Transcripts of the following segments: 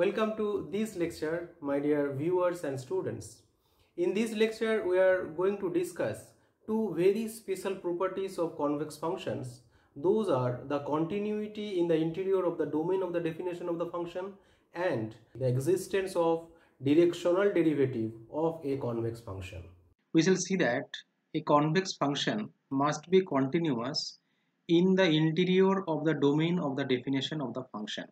Welcome to this lecture, my dear viewers and students. In this lecture, we are going to discuss two very special properties of convex functions. Those are the continuity in the interior of the domain of the definition of the function and the existence of directional derivative of a convex function. We shall see that a convex function must be continuous in the interior of the domain of the definition of the function,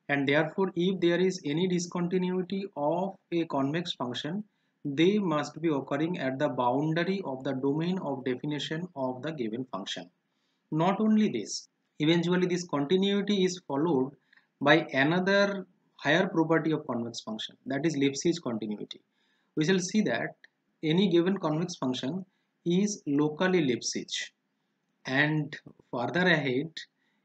and therefore if there is any discontinuity of a convex function, they must be occurring at the boundary of the domain of definition of the given function. Not only this, eventually this continuity is followed by another higher property of convex function, that is Lipschitz continuity. We shall see that any given convex function is locally Lipschitz, and further ahead,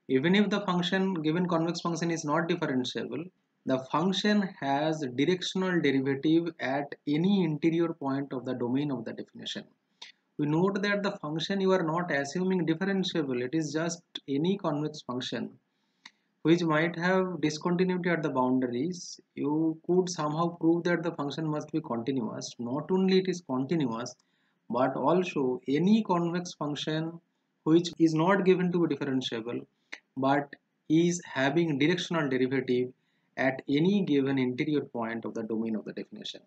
even if the function given convex function is not differentiable, the function has directional derivative at any interior point of the domain of the definition. We note that the function you are not assuming differentiable, it is just any convex function which might have discontinuity at the boundaries. You could somehow prove that the function must be continuous. Not only it is continuous, but also any convex function which is not given to be differentiable but is having directional derivative at any given interior point of the domain of the definition.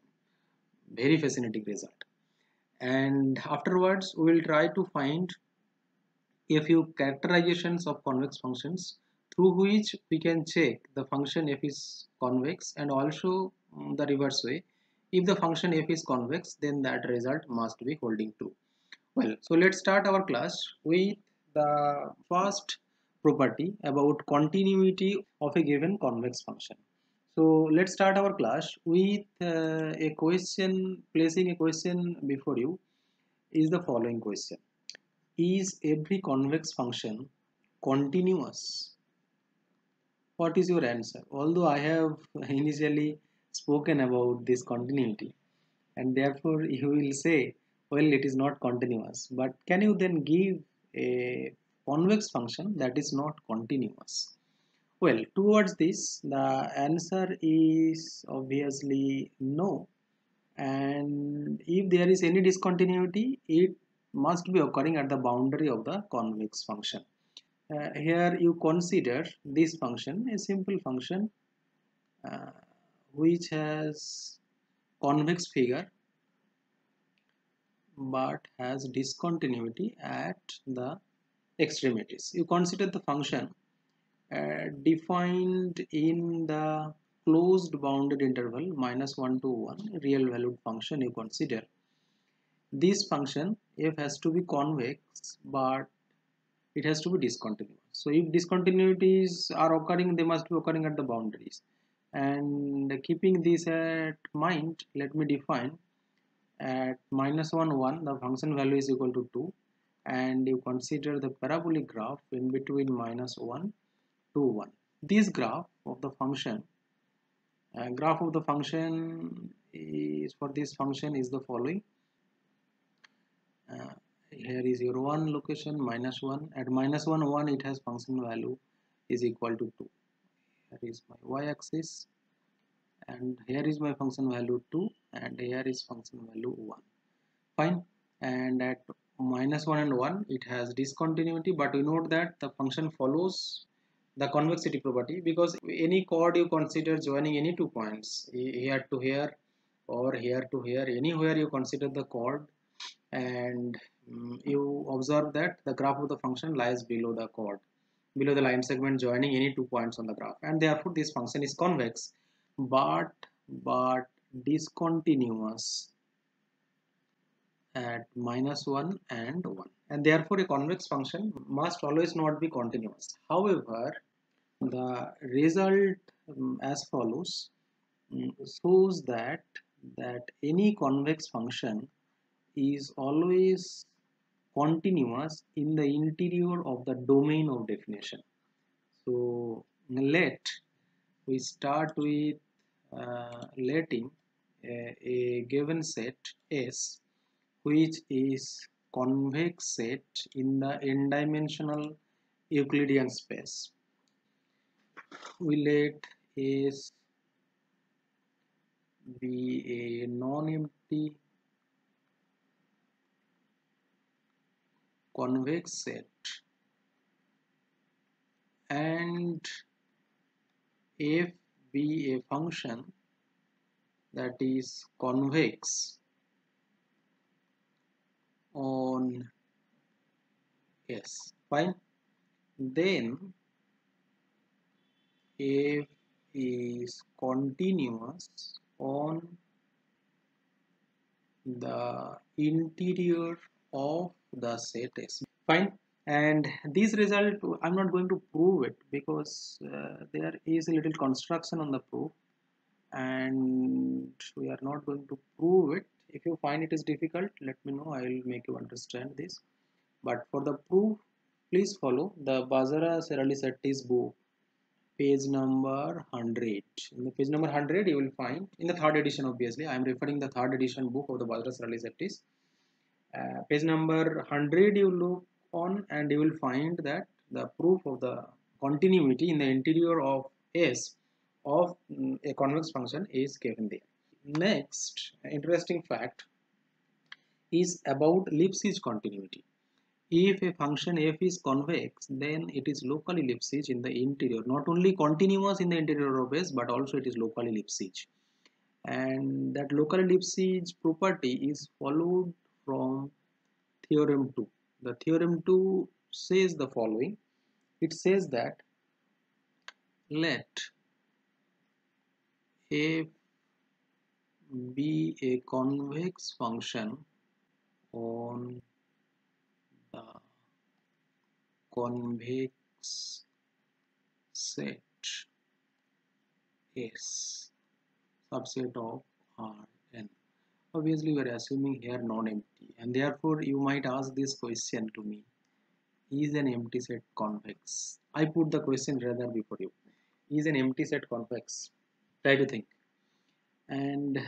Very fascinating result. And afterwards we will try to find a few characterizations of convex functions through which we can check the function f is convex, and also the reverse way, if the function f is convex, then that result must be holding true. Well, so let's start our class with the first property about continuity of a given convex function. So let's start our class with a question, placing a question before you is the following question: is every convex function continuous? What is your answer? Although I have initially spoken about this continuity, and therefore you will say, well, it is not continuous. But can you then give a convex function that is not continuous? Well, towards this, the answer is obviously no. And if there is any discontinuity, it must be occurring at the boundary of the convex function. Here you consider this function a simple function uh, which has convex figure but has discontinuity at the extremities. You consider the function defined in the closed bounded interval -1 to 1, real valued function. You consider this function f has to be convex but it has to be discontinuous. So if discontinuities are occurring, they must be occurring at the boundaries. And keeping this at mind, let me define at -1 1 the function value is equal to 2, and you consider the parabolic graph in between -1 to 1. This graph of the function is for this function is the following. Here is your 1 location, -1. At -1 1 it has function value is equal to 2. Here is my y-axis, and here is my function value 2, and here is function value 1. Fine. And at -1 and 1 it has discontinuity, but we note that the function follows the convexity property, because any chord you consider joining any 2 points, here to here or here to here, anywhere you consider the chord, and you observe that the graph of the function lies below the chord, below the line segment joining any 2 points on the graph, and therefore this function is convex but discontinuous at -1 and 1, and therefore a convex function must always not be continuous. However, the result as follows shows that any convex function is always continuous in the interior of the domain of definition. So let we start with letting a given set S, which is convex set in the n-dimensional Euclidean space. We let S be a non-empty convex set and f be a function that is convex on S. Fine. Then f is continuous on the interior of the set S. Fine. And this result I'm not going to prove it because there is a little construction on the proof and we are not going to prove it. If you find it is difficult, let me know. I will make you understand this. But for the proof, please follow the Bazara-Serali-Setti's book, page number 100. In the page number 100, you will find, in the third edition obviously, I am referring the third edition book of the Bazara-Serali-Setti's. Page number 100 you look on and you will find that the proof of the continuity in the interior of S of a convex function is given there. Next interesting fact is about Lipschitz continuity. If a function f is convex, then it is locally Lipschitz in the interior, not only continuous in the interior of S, but also it is locally Lipschitz. And that local Lipschitz property is followed from theorem 2. The theorem 2 says the following. It says that let f be a convex function on the convex set S subset of Rn. Obviously we are assuming here non-empty and therefore you might ask this question to me, is an empty set convex? I put the question rather before you. Is an empty set convex? Try to think. And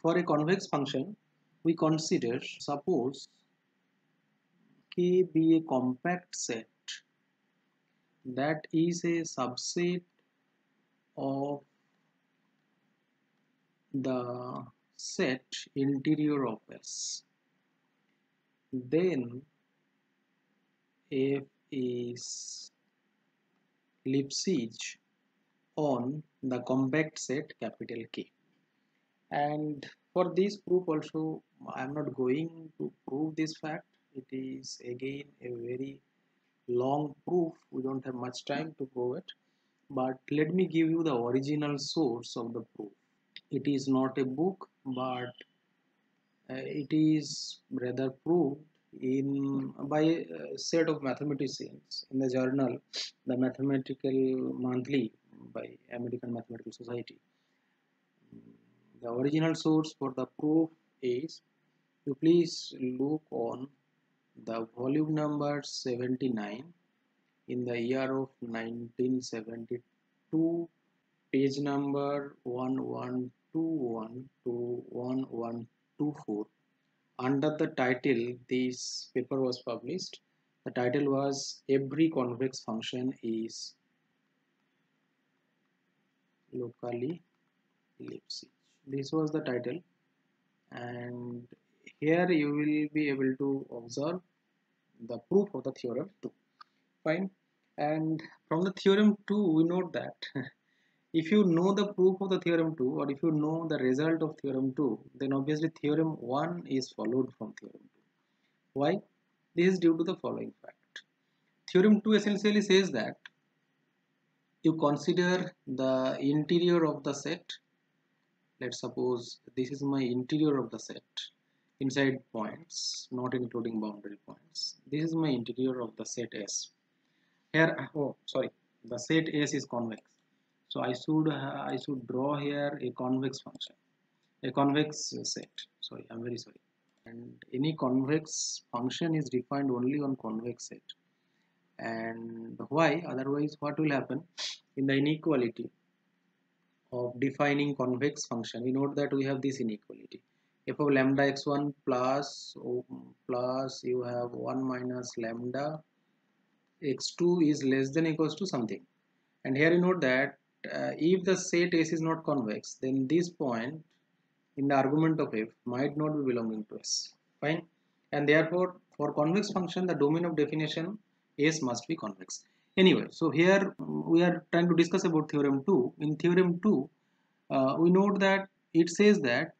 for a convex function we consider, suppose K be a compact set that is a subset of the set interior of S, then f is Lipschitz on the compact set capital K. And for this proof also I am not going to prove this fact. It is again a very long proof. We don't have much time to prove it, but let me give you the original source of the proof. It is not a book, but it is rather proved in by a set of mathematicians in the journal the Mathematical Monthly by American Mathematical Society. The original source for the proof is, you please look on the volume number 79 in the year of 1972, page number 1121 to 1124. Under the title this paper was published. The title was Every Convex Function is Locally Lipschitz. This was the title, and here you will be able to observe the proof of the theorem 2. Fine. And from the theorem 2 we note that if you know the proof of the theorem 2 or if you know the result of theorem 2, then obviously theorem 1 is followed from theorem 2. Why? This is due to the following fact. Theorem 2 essentially says that you consider the interior of the set. Let's suppose this is my interior of the set inside points, not including boundary points. This is my interior of the set S. Here, oh sorry, the set S is convex. So I should draw here a convex function, a convex set. Sorry, I'm very sorry. And any convex function is defined only on convex set. And why? Otherwise, what will happen in the inequality of defining convex function? We note that we have this inequality. F of lambda x1 plus you have 1 minus lambda x2 is less than equals to something. And here you note that if the set S is not convex, then this point in the argument of f might not be belonging to S. Fine. And therefore, for convex function, the domain of definition S must be convex. Anyway, so here we are trying to discuss about theorem 2. In theorem 2, we note that it says that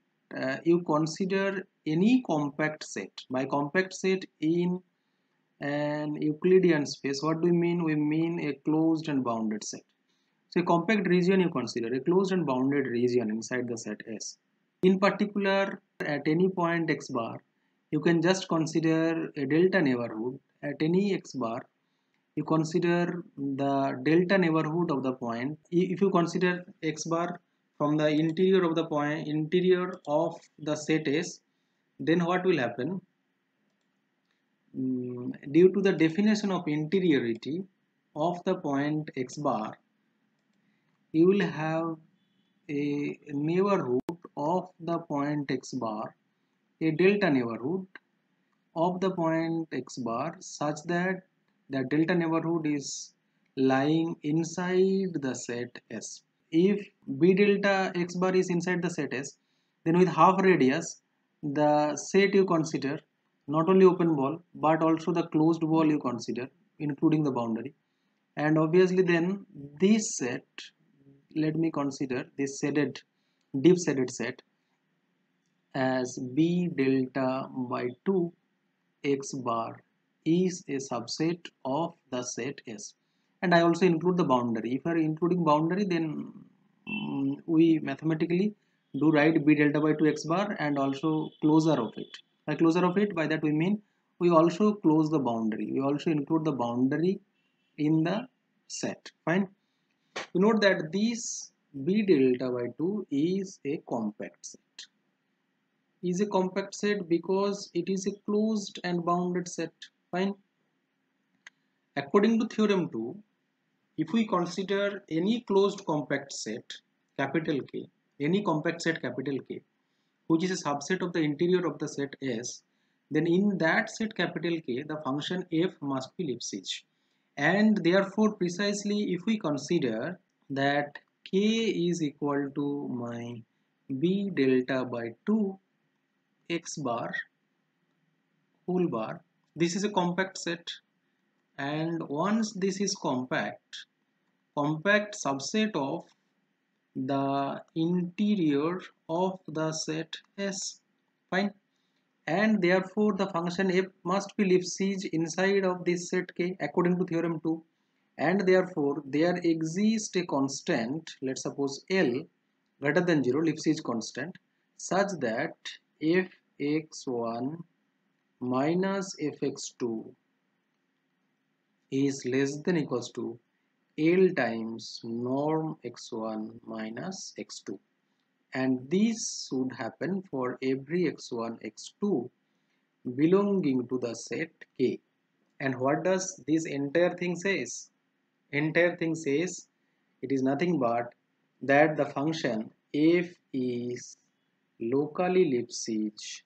you consider any compact set. By compact set in an Euclidean space, what do we mean? We mean a closed and bounded set. So a compact region you consider, a closed and bounded region inside the set S. In particular, at any point x bar, you can just consider a delta neighborhood. At any x bar, you consider the delta neighborhood of the point. If you consider x bar from the interior of the point, interior of the set S, then what will happen? Due to the definition of interiority of the point x bar, you will have a neighborhood of the point x bar, a delta neighborhood of the point x bar, such that the delta neighborhood is lying inside the set S. If b delta x bar is inside the set S, then with half radius, the set you consider, not only open ball but also the closed ball you consider, including the boundary. And obviously then this set, let me consider this shaded, deep shaded set as b delta by 2 x bar is a subset of the set S. And I also include the boundary. If I are including boundary, then we mathematically do write b delta by 2 x bar and also closure of it. By closure of it, by that we mean we also close the boundary. We also include the boundary in the set. Fine. You note that this b delta by 2 is a compact set. Is a compact set because it is a closed and bounded set. Fine. According to theorem 2, if we consider any closed compact set capital K, any compact set capital K, which is a subset of the interior of the set S, then in that set capital K, the function f must be Lipschitz. And therefore, precisely if we consider that K is equal to my b delta by 2 x bar whole bar, this is a compact set, and once this is compact subset of the interior of the set S. Fine. And therefore the function f must be Lipschitz inside of this set K according to theorem 2, and therefore there exists a constant, let's suppose L greater than 0, Lipschitz constant, such that fx1 minus fx2 is less than equals to L times norm x1 minus x2, and this should happen for every x1 x2 belonging to the set K. And what does this entire thing says? Entire thing says it is nothing but that the function f is locally Lipschitz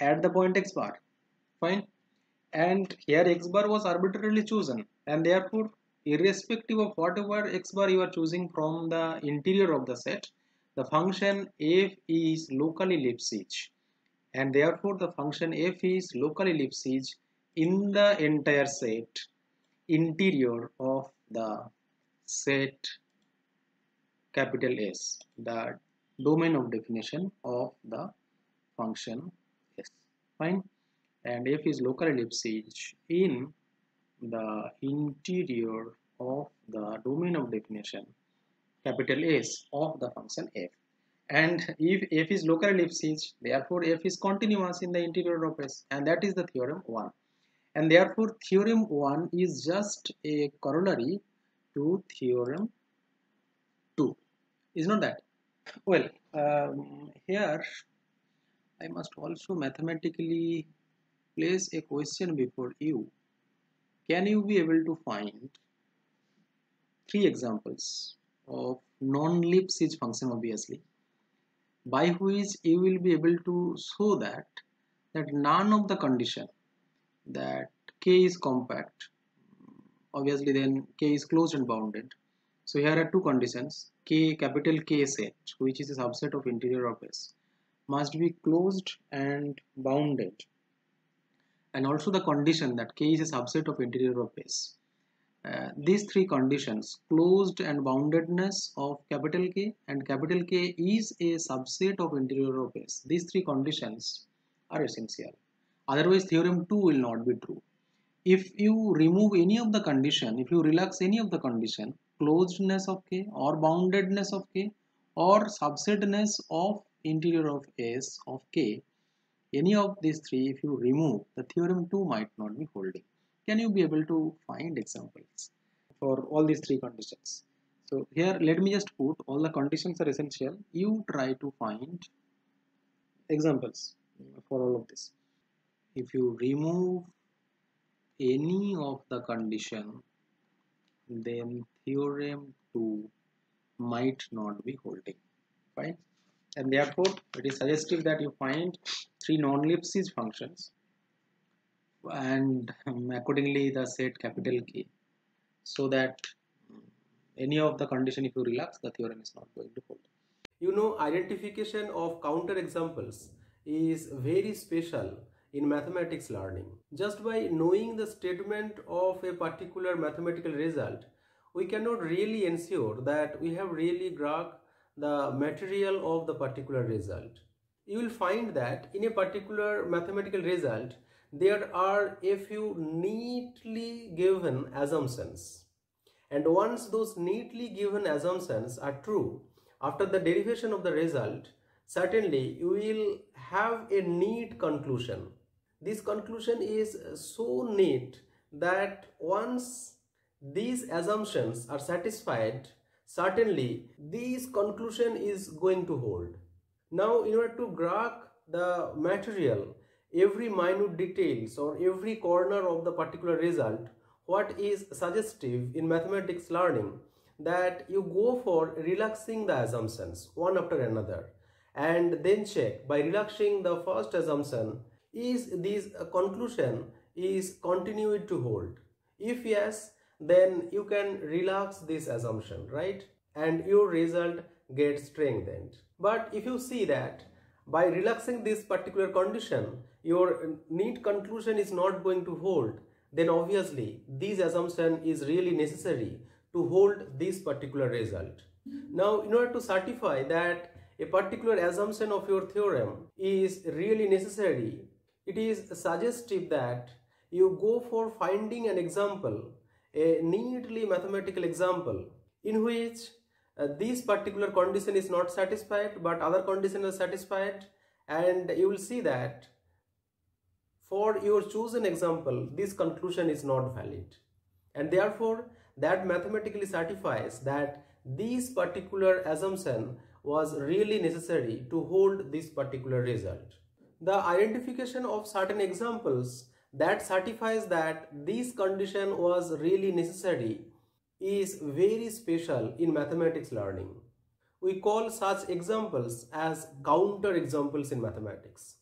at the point x bar. Fine. And here x bar was arbitrarily chosen, and therefore irrespective of whatever x bar you are choosing from the interior of the set, the function f is locally Lipschitz, and therefore the function f is locally Lipschitz in the entire set interior of the set capital S, the domain of definition of the function S. Fine. And f is locally Lipschitz in the interior of the domain of definition capital S of the function f. And if f is locally Lipschitz, therefore f is continuous in the interior of S, and that is the theorem 1. And therefore theorem 1 is just a corollary to theorem 2. Is not that? Well, here I must also mathematically place a question before you. Can you be able to find 3 examples of non-Lipschitz function, obviously, by which you will be able to show that none of the condition that K is compact, obviously then K is closed and bounded. So here are two conditions. Capital K set, which is a subset of interior of S, must be closed and bounded, and also the condition that K is a subset of interior of S. These three conditions, closed and boundedness of capital K and capital K is a subset of interior of S. These three conditions are essential. Otherwise theorem 2 will not be true. If you remove any of the condition, if you relax any of the condition, closedness of K or boundedness of K or subsetness of interior of S of K, any of these three, if you remove, the theorem 2 might not be holding. Can you be able to find examples for all these three conditions? So here let me just put all the conditions are essential. You try to find examples for all of this. If you remove any of the condition, then theorem 2 might not be holding, right? And therefore it is suggestive that you find three non-ellipsis functions and accordingly the set capital K, so that any of the condition, if you relax, the theorem is not going to hold. You know, identification of counter examples is very special in mathematics learning. Just by knowing the statement of a particular mathematical result, we cannot really ensure that we have really grasped the material of the particular result. You will find that in a particular mathematical result, there are a few neatly given assumptions. And once those neatly given assumptions are true, after the derivation of the result, certainly you will have a neat conclusion. This conclusion is so neat that once these assumptions are satisfied, certainly this conclusion is going to hold. Now, in order to grasp the material, every minute details or every corner of the particular result, what is suggestive in mathematics learning, that you go for relaxing the assumptions one after another and then check by relaxing the first assumption, is this conclusion is continued to hold. If yes, then you can relax this assumption, right? And your result gets strengthened. But if you see that by relaxing this particular condition, your neat conclusion is not going to hold, then obviously this assumption is really necessary to hold this particular result. Now, in order to certify that a particular assumption of your theorem is really necessary, it is suggestive that you go for finding an example, a neatly mathematical example, in which this particular condition is not satisfied but other condition is satisfied, and you will see that for your chosen example this conclusion is not valid, and therefore that mathematically certifies that this particular assumption was really necessary to hold this particular result. The identification of certain examples that certifies that this condition was really necessary is very special in mathematics learning. We call such examples as counter examples in mathematics.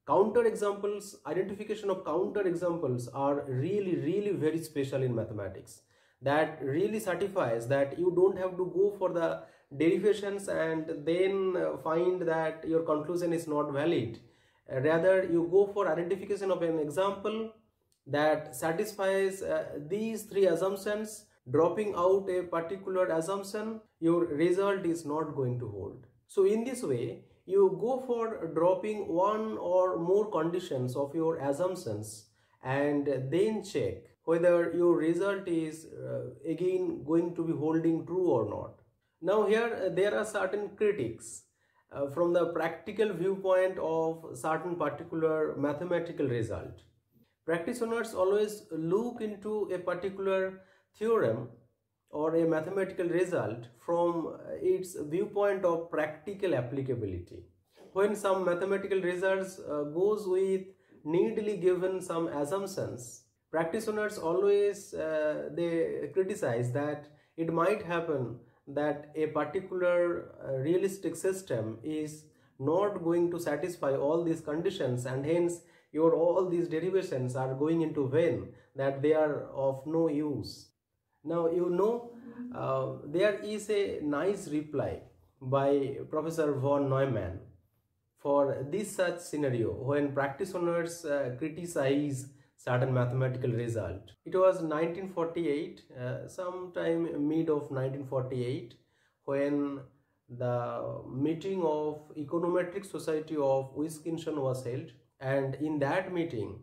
Counter examples, identification of counter examples are really very special in mathematics. That really certifies that you don't have to go for the derivations and then find that your conclusion is not valid. Rather, you go for identification of an example that satisfies these three assumptions. Dropping out a particular assumption, your result is not going to hold. So in this way, you go for dropping one or more conditions of your assumptions and then check whether your result is again going to be holding true or not. Now here there are certain critics from the practical viewpoint of certain particular mathematical result. Practitioners always look into a particular theorem or a mathematical result from its viewpoint of practical applicability. When some mathematical results goes with neatly given some assumptions, practitioners always they criticize that it might happen that a particular realistic system is not going to satisfy all these conditions, and hence your all these derivations are going into vain, that they are of no use. Now there is a nice reply by Professor von Neumann for this such scenario when practitioners criticize certain mathematical result. It was 1948, sometime mid of 1948, when the meeting of Econometric Society of Wisconsin was held, and in that meeting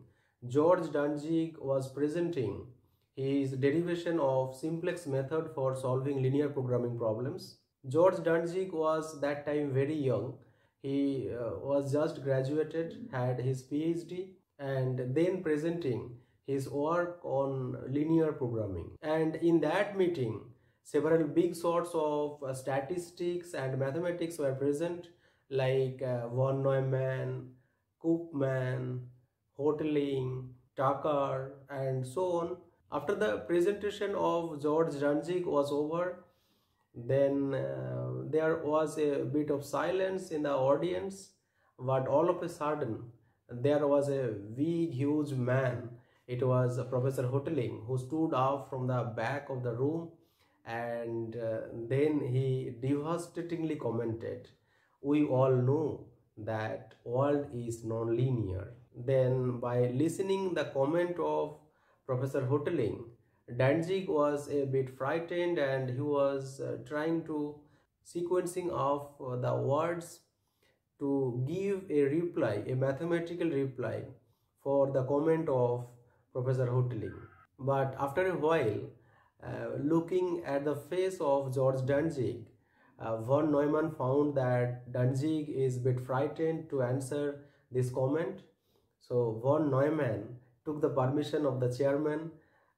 George Danzig was presenting his derivation of simplex method for solving linear programming problems. George Danzig was that time very young. He was just graduated, had his PhD, and then presenting his work on linear programming. And in that meeting, several big sorts of statistics and mathematics were present, like von Neumann, Koopman, Hotelling, Tucker, and so on. After the presentation of George Danzig was over, then there was a bit of silence in the audience, but all of a sudden there was a big huge man. It was Professor Hotelling, who stood up from the back of the room, and then he devastatingly commented, "We all know that world is non-linear." Then, by listening the comment of Professor Hotelling, Danzig was a bit frightened, and he was trying to sequencing of the words to give a reply, a mathematical reply for the comment of Professor Hotelling. But after a while, looking at the face of George Danzig, von Neumann found that Danzig is a bit frightened to answer this comment. So von Neumann took the permission of the chairman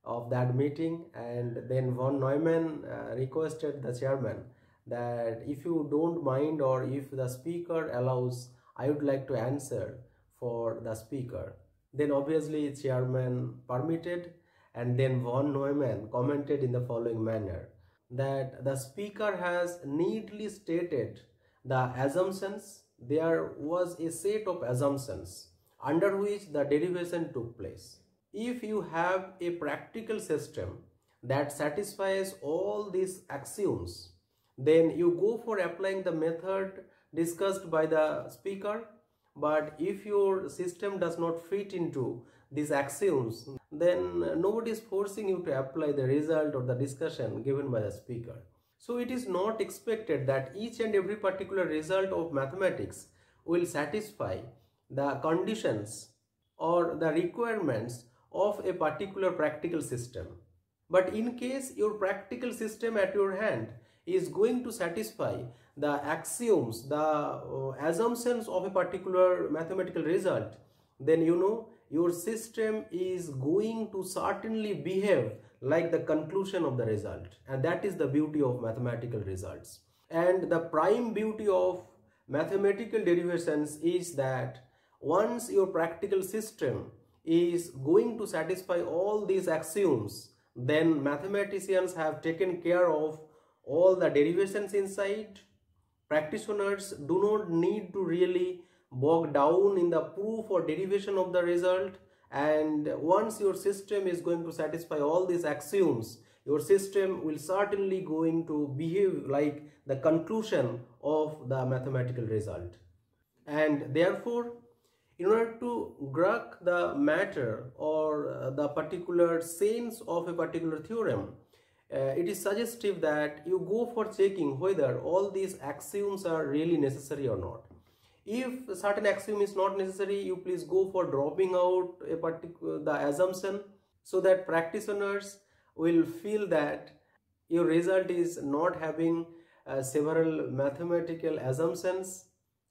of that meeting, and then von Neumann requested the chairman that if you don't mind, or if the speaker allows, I would like to answer for the speaker. Then obviously chairman permitted, and then von Neumann commented in the following manner, that the speaker has neatly stated the assumptions. There was a set of assumptions under which the derivation took place. If you have a practical system that satisfies all these axioms, then you go for applying the method discussed by the speaker. But if your system does not fit into these axioms, then nobody is forcing you to apply the result or the discussion given by the speaker. So it is not expected that each and every particular result of mathematics will satisfy the conditions or the requirements of a particular practical system. But in case your practical system at your hand is going to satisfy the axioms, the assumptions of a particular mathematical result, then your system is going to certainly behave like the conclusion of the result. And that is the beauty of mathematical results. And the prime beauty of mathematical derivations is that once your practical system is going to satisfy all these axioms, then mathematicians have taken care of all the derivations inside. Practitioners do not need to really bog down in the proof or derivation of the result. And once your system is going to satisfy all these axioms, your system will certainly going to behave like the conclusion of the mathematical result. And therefore, in order to grok the matter or the particular sense of a particular theorem, it is suggestive that you go for checking whether all these axioms are really necessary or not. If a certain axiom is not necessary, you please go for dropping out a particular the assumption, so that practitioners will feel that your result is not having several mathematical assumptions,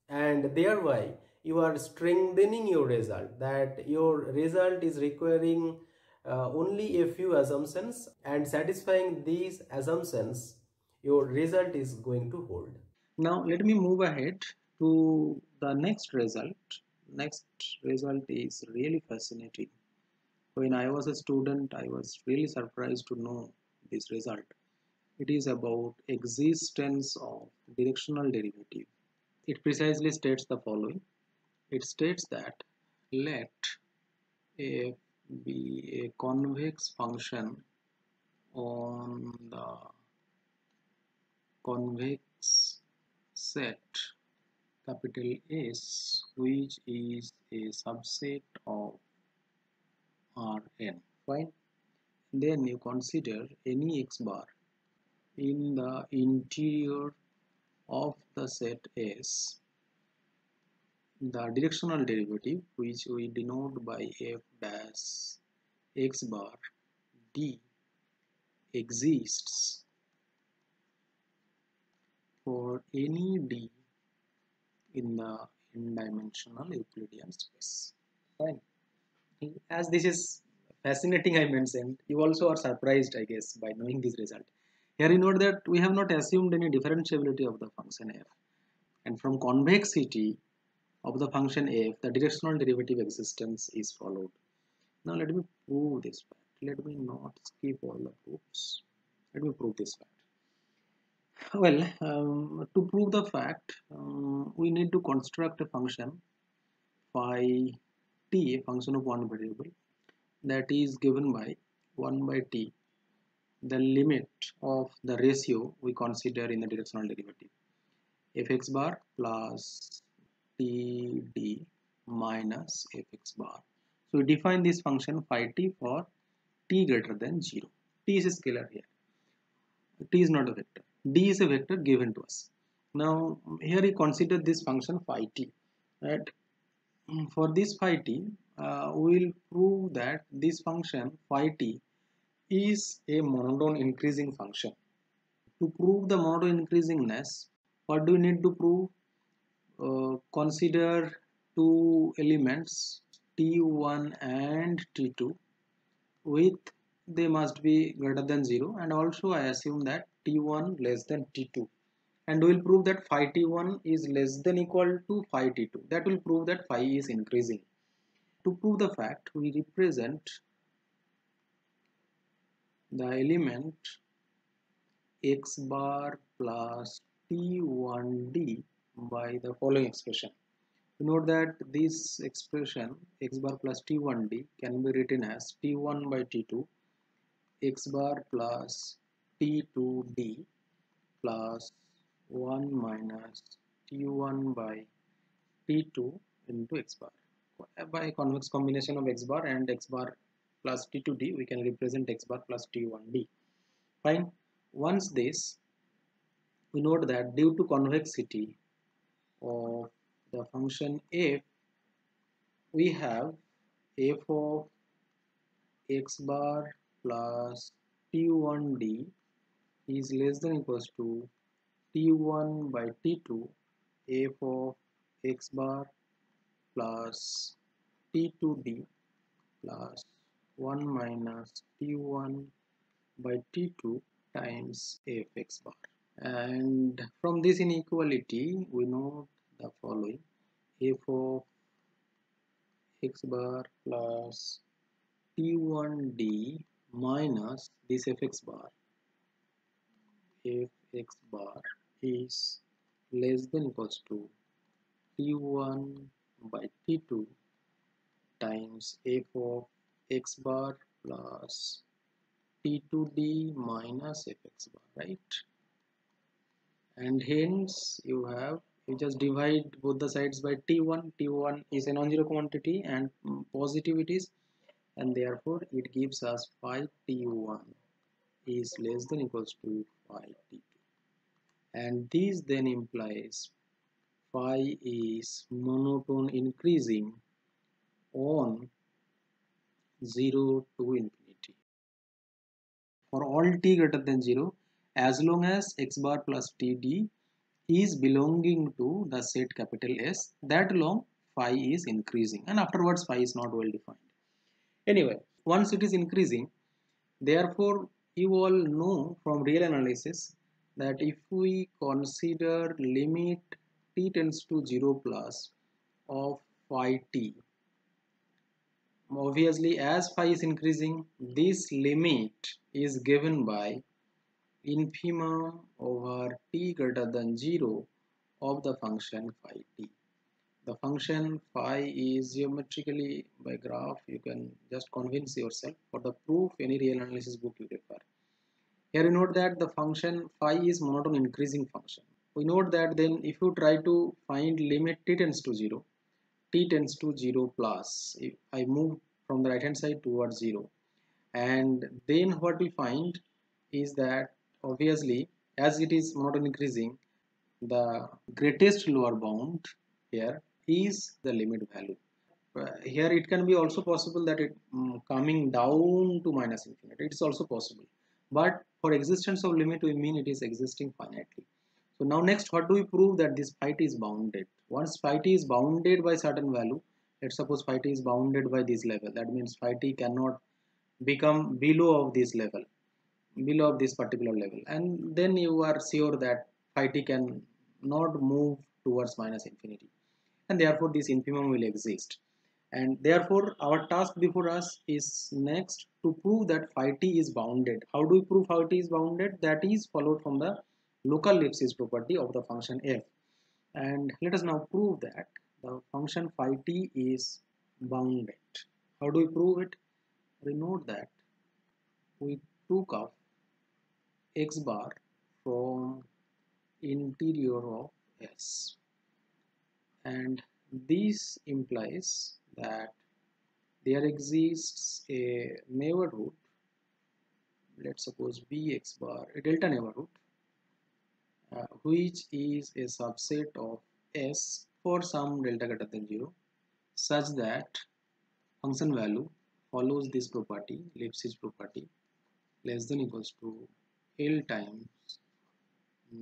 and thereby you are strengthening your result, that your result is requiring only a few assumptions, and satisfying these assumptions your result is going to hold. Now let me move ahead to the next result. Next result is really fascinating. When I was a student, I was really surprised to know this result. It is about existence of directional derivative. It precisely states the following. It states that let f be a convex function on the convex set capital S, which is a subset of Rn. Fine. Then you consider any x bar in the interior of the set S, the directional derivative, which we denote by f dash x bar d, exists for any d in the n-dimensional Euclidean space. Fine. As this is fascinating, I mentioned, you also are surprised, I guess, by knowing this result. Here you note that we have not assumed any differentiability of the function f, and from convexity of the function f, the directional derivative existence is followed. Now let me prove this fact. Let me not skip all the proofs. Let me prove this fact. Well, to prove the fact, we need to construct a function phi t, a function of one variable, that is given by 1 by t, the limit of the ratio we consider in the directional derivative, fx bar plus td minus fx bar. So we define this function phi t for t greater than 0. T is a scalar here. T is not a vector. D is a vector given to us. Now here we consider this function phi t. Right? For this phi t, we will prove that this function phi t is a monotone increasing function. To prove the monotone increasingness, what do we need to prove? Consider two elements t1 and t2 with they must be greater than 0, and also I assume that t1 less than t2, and we will prove that phi t1 is less than equal to phi t2. That will prove that phi is increasing. To prove the fact, we represent the element x bar plus t1d by the following expression. Note that this expression x bar plus t1d can be written as t1 by t2 x bar plus t2d plus 1 minus t1 by t2 into x bar. By convex combination of x bar and x bar plus t2d, we can represent x bar plus t1d. Fine. Once this, we note that due to convexity of the function f, we have f of x bar plus t1d is less than equals to t1 by t2 f of x bar plus t2d plus 1 minus t1 by t2 times fx bar. And from this inequality, we know the following: f of x bar plus t1d minus this fx bar is less than equals to t1 by t2 times f of x bar plus t2d minus fx bar, right? And hence you just divide both the sides by t1. T1 is a non-zero quantity and positive it is, and therefore it gives us phi t1 is less than equals to phi t2, and this then implies phi is monotone increasing on 0 to infinity for all t greater than 0, as long as x bar plus td is belonging to the set capital S, that long phi is increasing, and afterwards phi is not well defined. Anyway, once it is increasing, therefore you all know from real analysis that if we consider limit t tends to 0 plus of phi t, obviously as phi is increasing, this limit is given by infimum over t greater than 0 of the function phi t. the function phi is geometrically by graph. You can just convince yourself. For the proof, any real analysis book you refer. Here you note that the function phi is monotone increasing function. We note that then if you try to find limit t tends to 0, t tends to 0 plus, if I move from the right hand side towards 0, and then what we find is that obviously as it is monotone increasing, the greatest lower bound here is the limit value. Here it can be also possible that it coming down to minus infinity. It is also possible, but for existence of limit we mean it is existing finitely. So now next, what do we prove? That this phi t is bounded. Once phi t is bounded by certain value, let's suppose phi t is bounded by this level, that means phi t cannot become below of this level, below of this particular level, and then you are sure that phi t can not move towards minus infinity, and therefore this infimum will exist. And therefore our task before us is next to prove that phi t is bounded. How do we prove phi t is bounded? That is followed from the local ellipsis property of the function f. And let us now prove that the function phi t is bounded. How do we prove it? We note that we took up x bar from interior of S, and this implies that there exists a neighborhood, let's suppose bx bar, a delta neighborhood, which is a subset of S for some delta greater than 0, such that function value follows this property, ellipsis property, less than equals to L times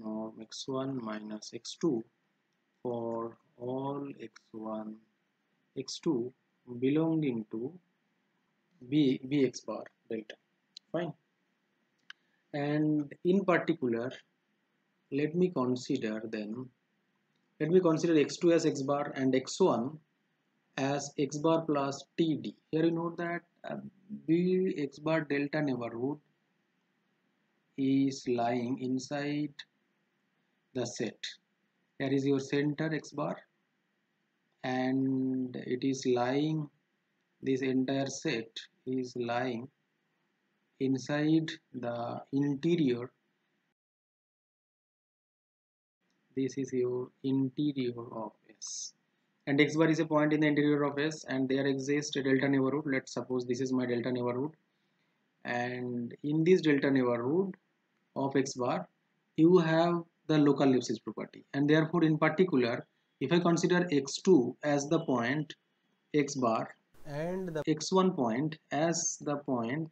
norm x1 minus x2 for all x1 x2 belonging to bx bar delta. Fine. And in particular, let me consider x2 as x bar and x1 as x bar plus td. Here you note that bx bar delta neighborhood is lying inside the set. Here is your center x bar, and it is lying, this entire set is lying inside the interior. This is your interior of S, and x bar is a point in the interior of S, and there exists a delta neighborhood. Let's suppose this is my delta neighborhood, and in this delta neighborhood of x bar you have the local ellipsis property, and therefore in particular if I consider x2 as the point x bar and the x1 point as the point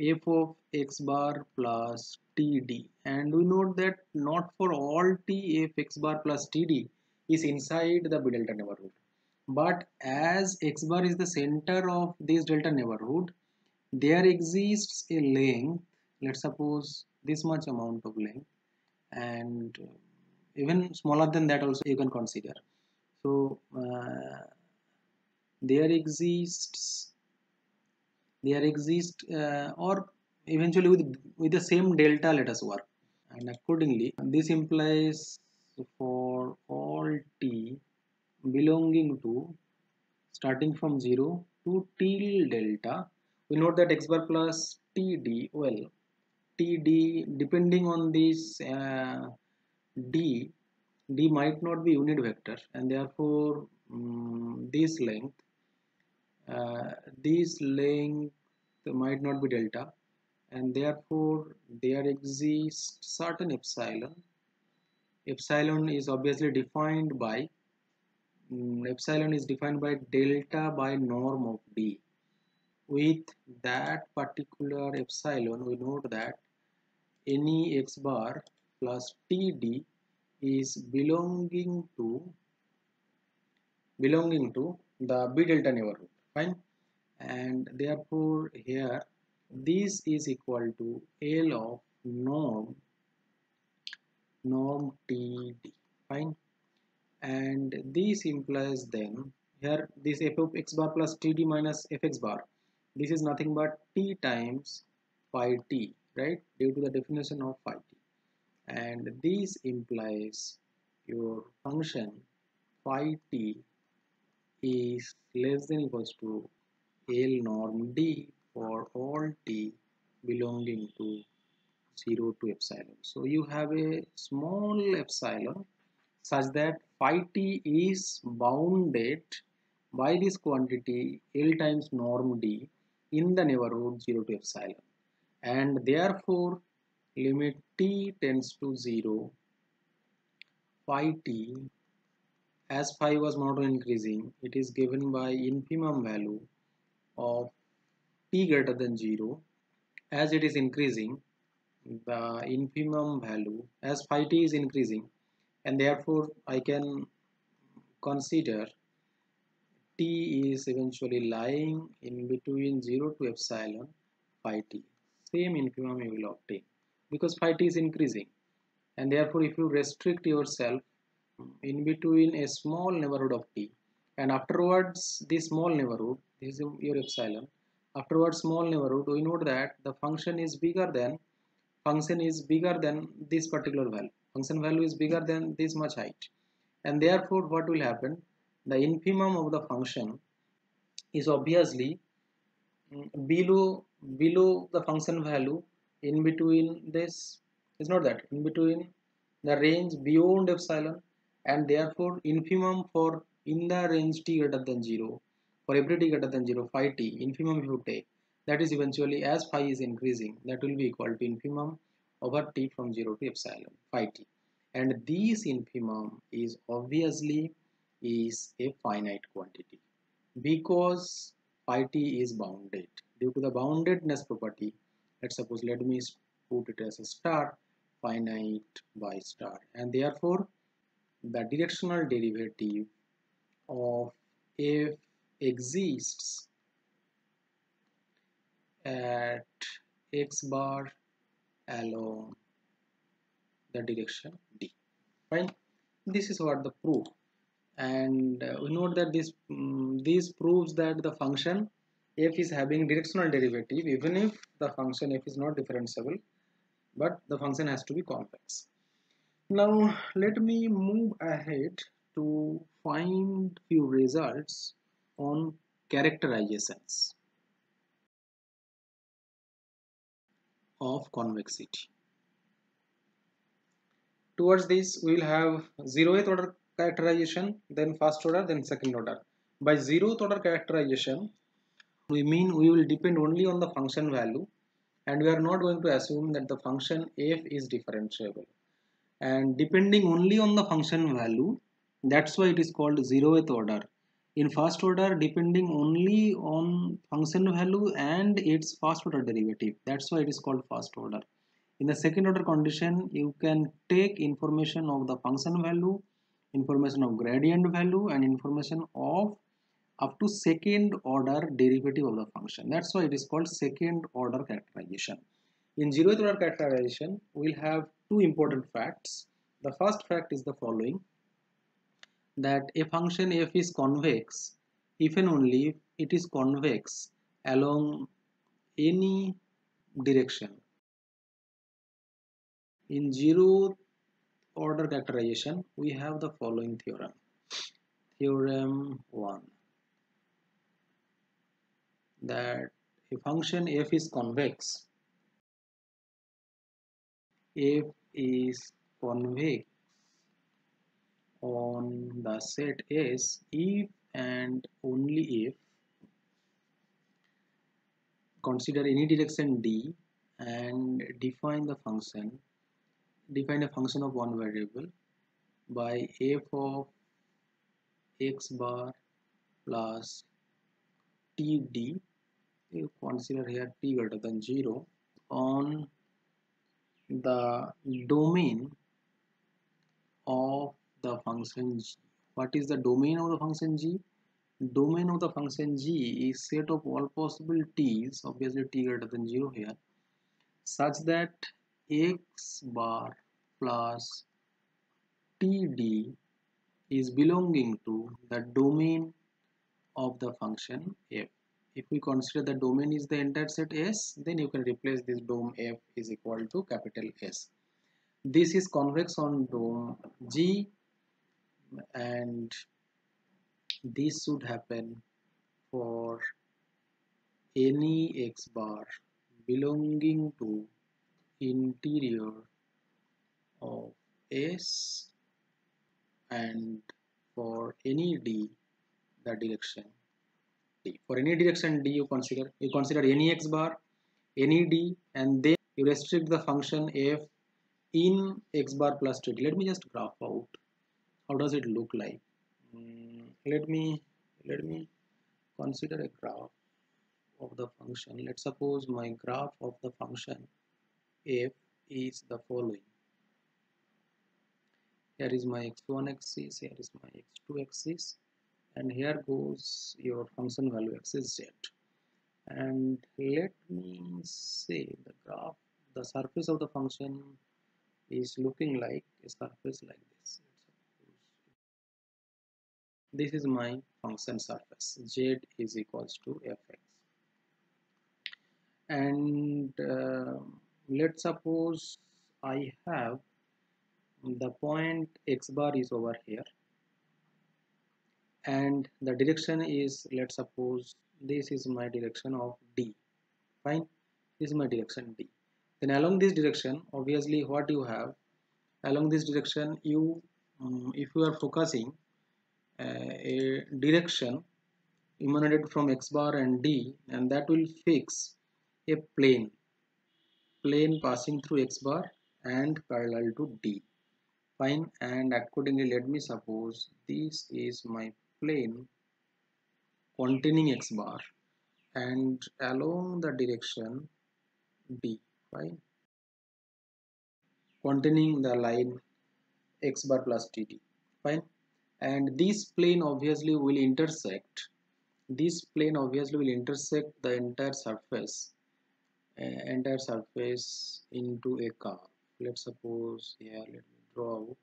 f of x bar plus td, and we note that not for all t f x bar plus td is inside the B delta neighborhood, but as x bar is the center of this delta neighborhood, there exists a length, let's suppose this much amount of length, and even smaller than that also you can consider. So there exists or eventually with the same delta let us work, and accordingly this implies for all t belonging to starting from 0 to till delta, we note that x bar plus td, well td depending on this d might not be unit vector, and therefore uh, this length might not be delta, and therefore there exists certain epsilon. Epsilon is obviously defined by delta by norm of d. With that particular epsilon, we note that any x bar plus td is belonging to the B delta neighborhood. Fine. And therefore here this is equal to L of norm td. Fine. And this implies then here this f of x bar plus td minus fx bar, this is nothing but t times phi t, right, due to the definition of phi t, and this implies your function phi t is less than equals to L norm D for all t belonging to 0 to epsilon. So you have a small epsilon such that phi t is bounded by this quantity L times norm D in the neighborhood 0 to epsilon, and therefore limit t tends to 0, phi t, as phi was not increasing, it is given by infimum value of t greater than 0. As it is increasing, the infimum value, as phi t is increasing, and therefore I can consider t is eventually lying in between 0 to epsilon phi t. Same infimum you will obtain because phi t is increasing, and therefore if you restrict yourself in between a small neighborhood of t, and afterwards this small neighborhood, this is your epsilon, afterwards small neighborhood, we know that the function is bigger than this particular value. Function value is bigger than this much height, and therefore what will happen, the infimum of the function is obviously below the function value, in between this, is not that, in between the range beyond epsilon, and therefore infimum for in the range t greater than 0, for every t greater than 0 phi t, infimum if you take, that is eventually as phi is increasing, that will be equal to infimum over t from 0 to epsilon phi t, and this infimum is obviously is a finite quantity because phi t is bounded. Due to the boundedness property, let's suppose, let me put it as a star, finite by star, and therefore the directional derivative of f exists at x bar along the direction d. Fine. This is what the proof, and we note that this proves that the function f is having directional derivative even if the function f is not differentiable, but the function has to be convex. Now let me move ahead to find few results on characterizations of convexity. Towards this we will have zeroth order characterization, then first order, then second order. By zeroth order characterization, we mean we will depend only on the function value, and we are not going to assume that the function f is differentiable. And depending only on the function value, that's why it is called zeroth order. In first order, depending only on function value and its first order derivative, that's why it is called first order. In the second order condition, you can take information of the function value, information of gradient value, and information of up to second order derivative of the function. That's why it is called second order characterization. In zeroth order characterization, we'll have two important facts. The first fact is the following, that a function f is convex if and only if it is convex along any direction. In zeroth order characterization, we have the following theorem. Theorem 1, that a function f is convex on the set S if and only if, consider any direction d and define a function of one variable by f of x bar plus td, you consider here t greater than 0, on the domain of the function g. What is the domain of the function g? Domain of the function g is set of all possible t's, obviously t greater than 0 here, such that x bar plus td is belonging to the domain of the function f. If we consider the domain is the entire set S, then you can replace this dome f is equal to capital S. This is convex on dome G, and this should happen for any x bar belonging to interior of S, and for any d the direction d. For any direction d, you consider any x bar, any d, and then you restrict the function f in x bar plus 2d. Let me just graph out how does it look like. Let me consider a graph of the function. Let's suppose my graph of the function f is the following. Here is my x1 axis, here is my x2 axis, and here goes your function value axis z. And let me say the graph, the surface of the function is looking like a surface like this. This is my function surface. Z is equals to fx. And let's suppose I have the point x bar is over here, and the direction is, let's suppose this is my direction of d. Fine, this is my direction d. Then along this direction, obviously what you have along this direction, you if you are focusing a direction emanated from x bar and d, and that will fix a plane passing through x bar and parallel to d. Fine, and accordingly let me suppose this is my plane containing x bar and along the direction d. Fine, containing the line x bar plus dd. Fine, and this plane obviously will intersect the entire surface into a curve. Let's suppose here, let me draw out.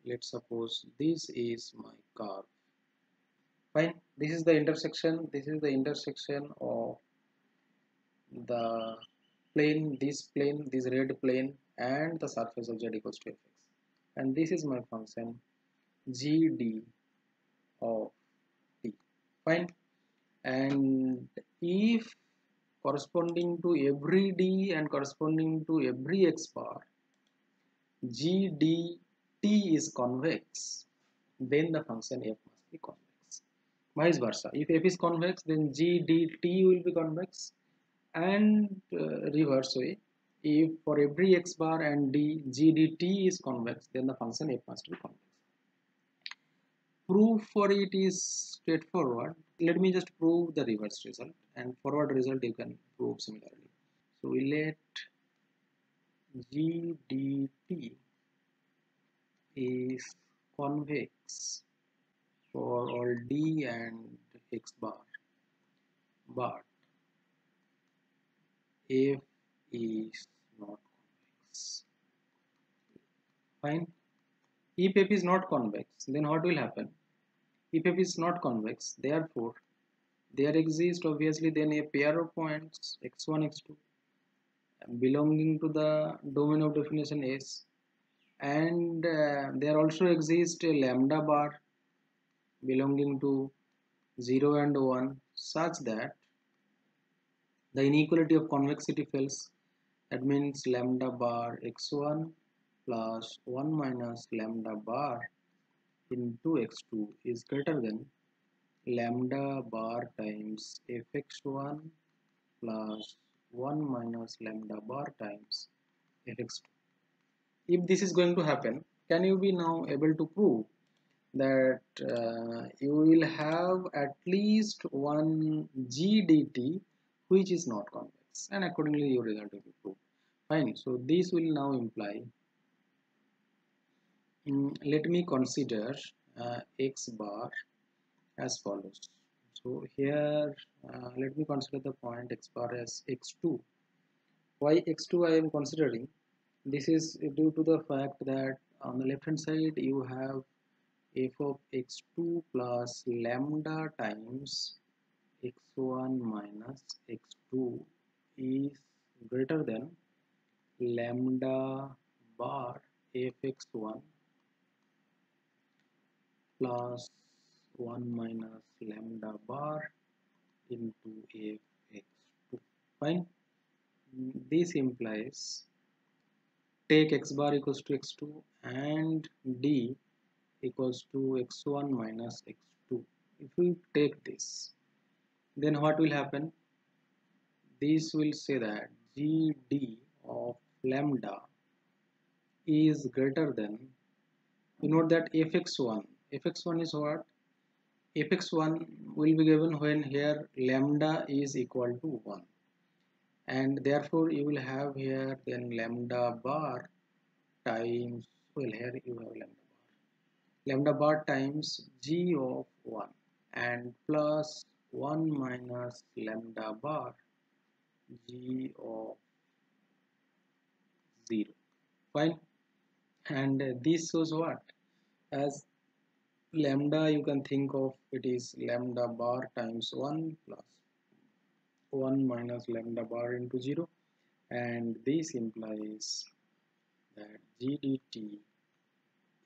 Let's suppose this is my curve. Fine, this is the intersection of the this red plane and the surface of z equals to fx, and this is my function gd of t. Fine, and if corresponding to every d and corresponding to every x bar gdt is convex, then the function f must be convex. Vice versa, if f is convex, then gdt will be convex, and reverse way, if for every x bar and d gdt is convex, then the function f must be convex. Proof for it is straightforward. Let me just prove the reverse result, and forward result you can prove similarly. So we let gdt is convex for all d and x bar, but f is not convex. Fine. If f is not convex, then what will happen? If f is not convex, therefore there exists obviously then a pair of points x1 x2 belonging to the domain of definition S, and there also exists a lambda bar belonging to 0 and 1, such that the inequality of convexity fails. That means lambda bar x1 plus 1 minus lambda bar into x2 is greater than lambda bar times fx1 plus 1 minus lambda bar times fx2. If this is going to happen, can you be now able to prove that you will have at least one gdt which is not convex, and accordingly your result will be proved. Fine, so this will now imply, let me consider x bar as follows. So here let me consider the point x bar as x2. Why x2 I am considering? This is due to the fact that on the left hand side you have f of x2 plus lambda times x1 minus x2 is greater than lambda bar fx1 plus 1 minus lambda bar into f x2. Fine. This implies take x bar equals to x2 and d equals to x1 minus x2. If we take this, then what will happen? This will say that gd of lambda is greater than, you note that fx1 is what? Fx1 will be given when here lambda is equal to 1, and therefore you will have here then lambda bar times, well, here you have lambda bar times g of 1 and plus 1 minus lambda bar g of 0. Fine. And this shows what? As lambda, you can think of it is lambda bar times 1 plus 1 minus lambda bar into 0, and this implies that gdt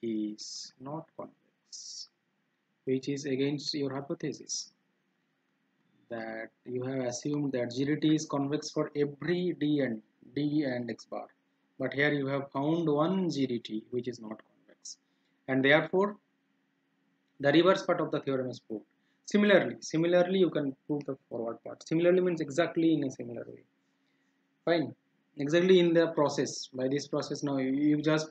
is not convex, which is against your hypothesis that you have assumed that gdt is convex for every d and x bar, but here you have found one gdt which is not convex, and therefore the reverse part of the theorem is proved. Similarly, you can prove the forward part. Similarly means exactly in a similar way. Fine. Exactly in the process. By this process, now you just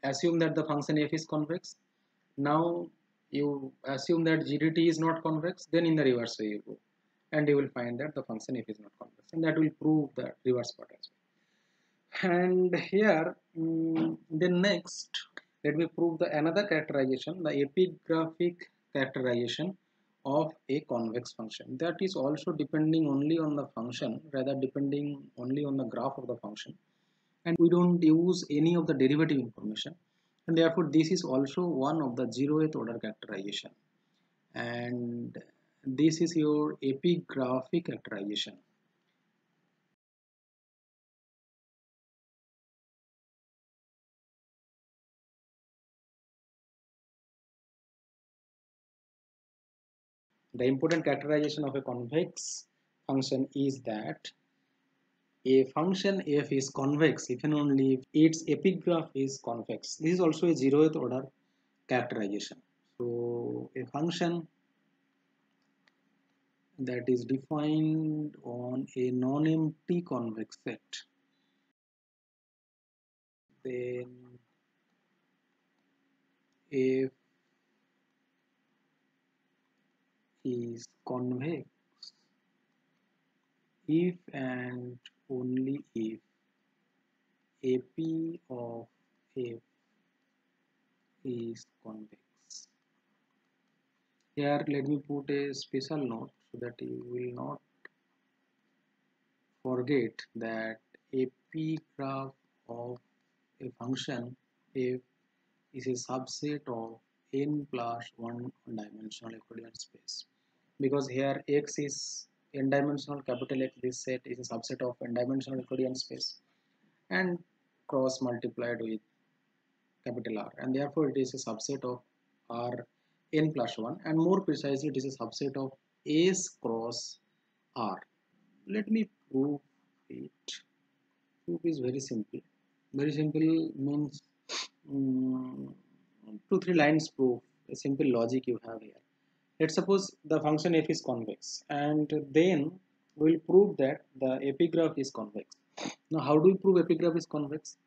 assume that the function f is convex. Now you assume that gdt is not convex. Then in the reverse way you go, and you will find that the function f is not convex, and that will prove the reverse part as well. And here, then next, let me prove the another characterization, the epigraphic characterization of a convex function. That is also depending only on the function, rather depending only on the graph of the function, and we don't use any of the derivative information, and therefore this is also one of the zeroth order characterization, and this is your epigraphic characterization. The important characterization of a convex function is that a function f is convex if and only if its epigraph is convex. This is also a zeroth order characterization. So a function that is defined on a non-empty convex set, then f is convex if and only if ap of f is convex. Here let me put a special note so that you will not forget that epigraph of a function f is a subset of n plus 1 dimensional Euclidean space, because here x is n dimensional, capital X, this set is a subset of n dimensional Euclidean space and cross multiplied with capital R, and therefore it is a subset of R n plus 1, and more precisely it is a subset of S cross R. Let me prove it. Proof is very simple. Very simple means 2-3 lines proof. A simple logic you have here. Let's suppose the function f is convex, and then we'll prove that the epigraph is convex. Now, how do we prove epigraph is convex?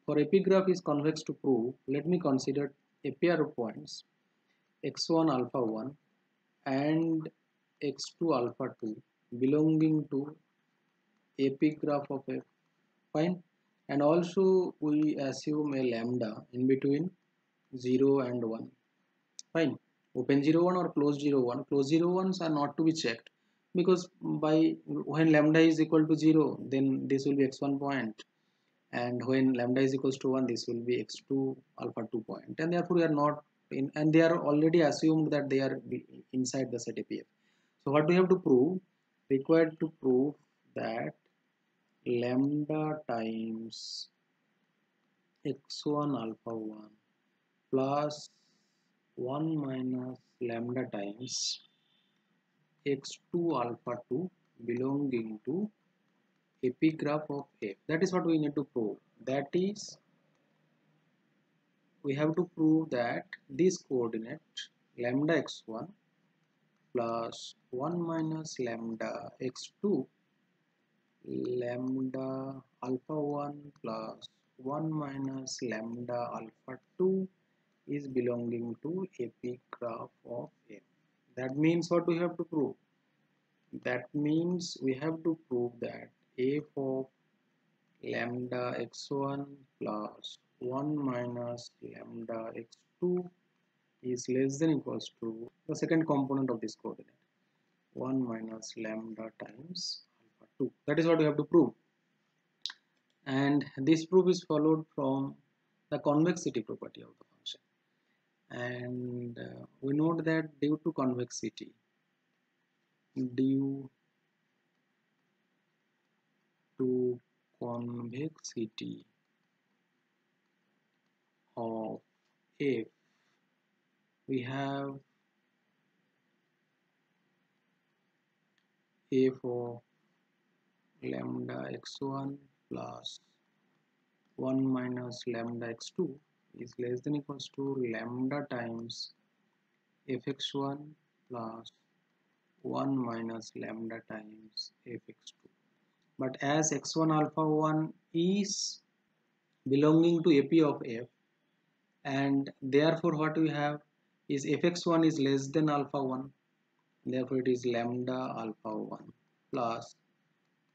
For epigraph is convex to prove, let me consider a pair of points x1 alpha 1 and x2 alpha 2 belonging to epigraph of f. Fine. And also we assume a lambda in between 0 and 1. Fine. Open 0 1 or close 0 1. Close 0 1s are not to be checked, because by when lambda is equal to 0, then this will be x1 point, and when lambda is equals to 1, this will be x2 alpha 2 point, and therefore we are not in, and they are already assumed that they are inside the set APF. So what we have to prove? Required to prove that lambda times x1 alpha 1 plus 1 minus lambda times x2 alpha 2 belonging to epigraph of f. That is what we need to prove. That is, we have to prove that this coordinate lambda x1 plus 1 minus lambda x2 lambda alpha 1 plus 1 minus lambda alpha 2 is belonging to epigraph of f. That means what we have to prove? That means we have to prove that f of lambda x1 plus 1 minus lambda x2 is less than equals to the second component of this coordinate 1 minus lambda times alpha 2. That is what we have to prove, and this proof is followed from the convexity property of the function. And we note that due to convexity of f, we have f of lambda x1 plus 1 minus lambda x2 is less than equals to lambda times fx1 plus 1 minus lambda times fx2. But as x1 alpha 1 is belonging to ap of f, and therefore what we have is fx1 is less than alpha 1, therefore it is lambda alpha 1 plus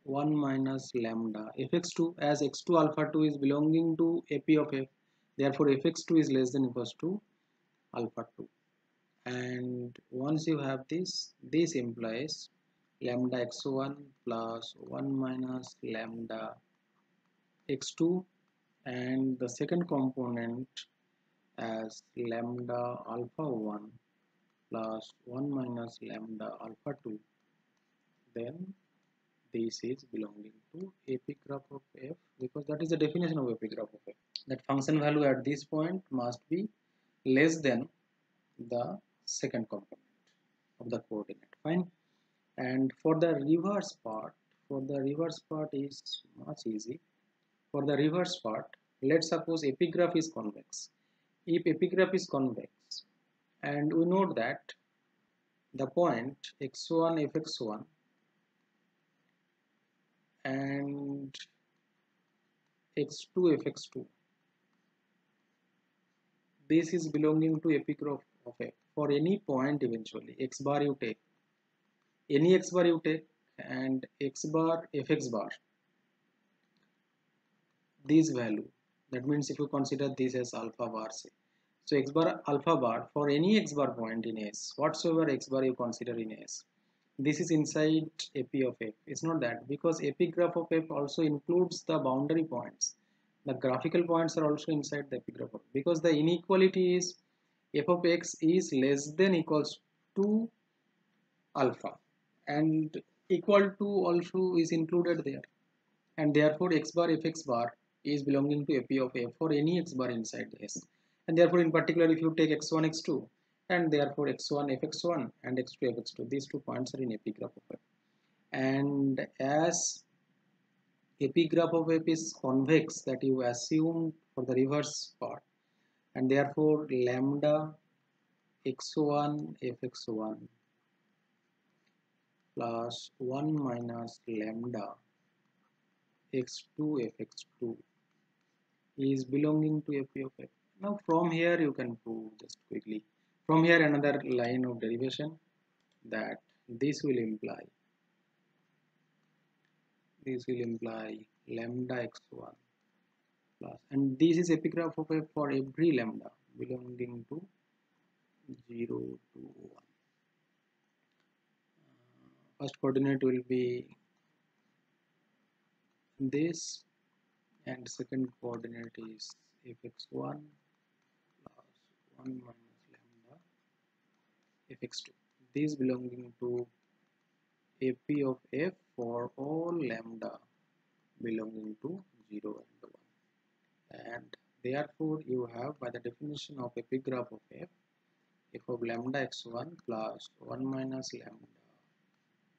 1 minus lambda fx2, as x2 alpha 2 is belonging to ap of f, therefore fx2 is less than equals to alpha 2. And once you have this implies lambda x1 plus 1 minus lambda x2, and the second component as lambda alpha 1 plus 1 minus lambda alpha 2, then this is belonging to epigraph of f, because that is the definition of epigraph of f, that function value at this point must be less than the second component of the coordinate. Fine. And for the reverse part is much easy. For the reverse part, let's suppose epigraph is convex. If epigraph is convex, and we note that the point x1 fx1 and x2 fx2, this is belonging to epigraph of f for any point eventually. X bar you take, any x bar you take, and x bar fx bar, this value, that means if you consider this as alpha bar, say, so x bar alpha bar for any x bar point in S, whatsoever x bar you consider in S, this is inside ap of f. It's not that, because epigraph of f also includes the boundary points. The graphical points are also inside the epigraph of f, because the inequality is f of x is less than equals to alpha, and equal to also is included there, and therefore x bar fx bar is belonging to ap of f for any x bar inside S. And therefore in particular if you take x1 x2, and therefore x1 fx1 and x2 fx2, these 2 points are in epigraph of f. And as epigraph of f is convex, that you assume for the reverse part, and therefore lambda x1 fx1 plus 1 minus lambda x2 fx2 is belonging to ap of f. Now from here you can prove, just quickly, from here another line of derivation, that this will imply lambda x1 plus, and this is epigraph of f for every lambda belonging to 0 to 1. First coordinate will be this, and second coordinate is fx1 plus 1 minus lambda fx2, this belonging to ap of f for all lambda belonging to 0 and 1, and therefore you have, by the definition of epigraph of f of lambda x1 plus 1 minus lambda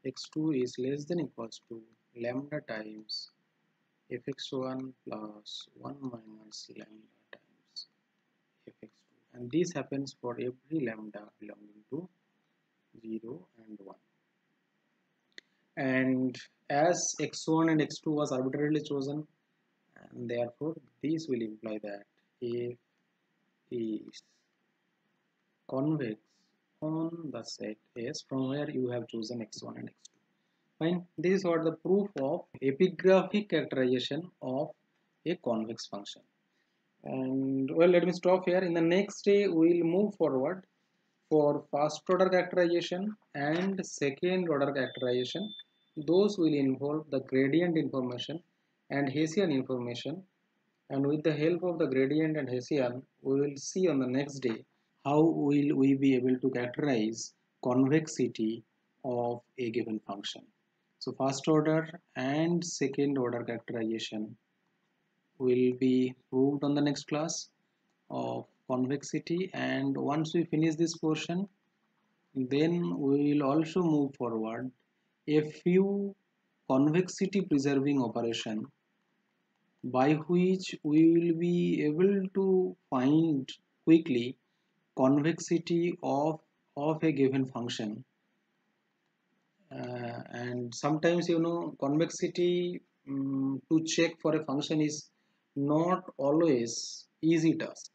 x2 is less than equals to lambda times fx1 plus 1 minus lambda times fx2, and this happens for every lambda belonging to 0 and 1. And as x1 and x2 was arbitrarily chosen, and therefore this will imply that f is convex on the set S from where you have chosen x1 and x2. Fine. This is what the proof of epigraphic characterization of a convex function. And well, let me stop here. In the next day, we will move forward for first order characterization and second order characterization. Those will involve the gradient information and Hessian information, and with the help of the gradient and Hessian, we will see on the next day how will we be able to characterize convexity of a given function. So first order and second order characterization will be proved on the next class of convexity, and once we finish this portion, then we will also move forward a few convexity preserving operation by which we will be able to find quickly convexity of a given function. And sometimes, you know, convexity to check for a function is not always easy task.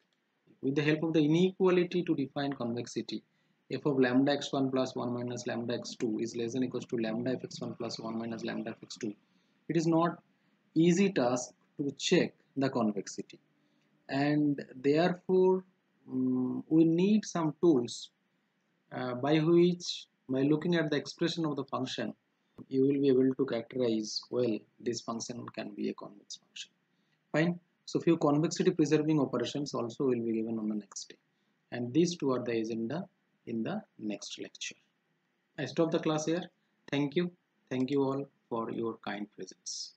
With the help of the inequality to define convexity, f of lambda x1 plus 1 minus lambda x2 is less than equals to lambda fx1 plus 1 minus lambda fx2. It is not easy task to check the convexity, and therefore we need some tools by which, by looking at the expression of the function, you will be able to characterize, well, this function can be a convex function. Fine. So few convexity preserving operations also will be given on the next day, and these two are the agenda in the next lecture. I stop the class here. Thank you all for your kind presence.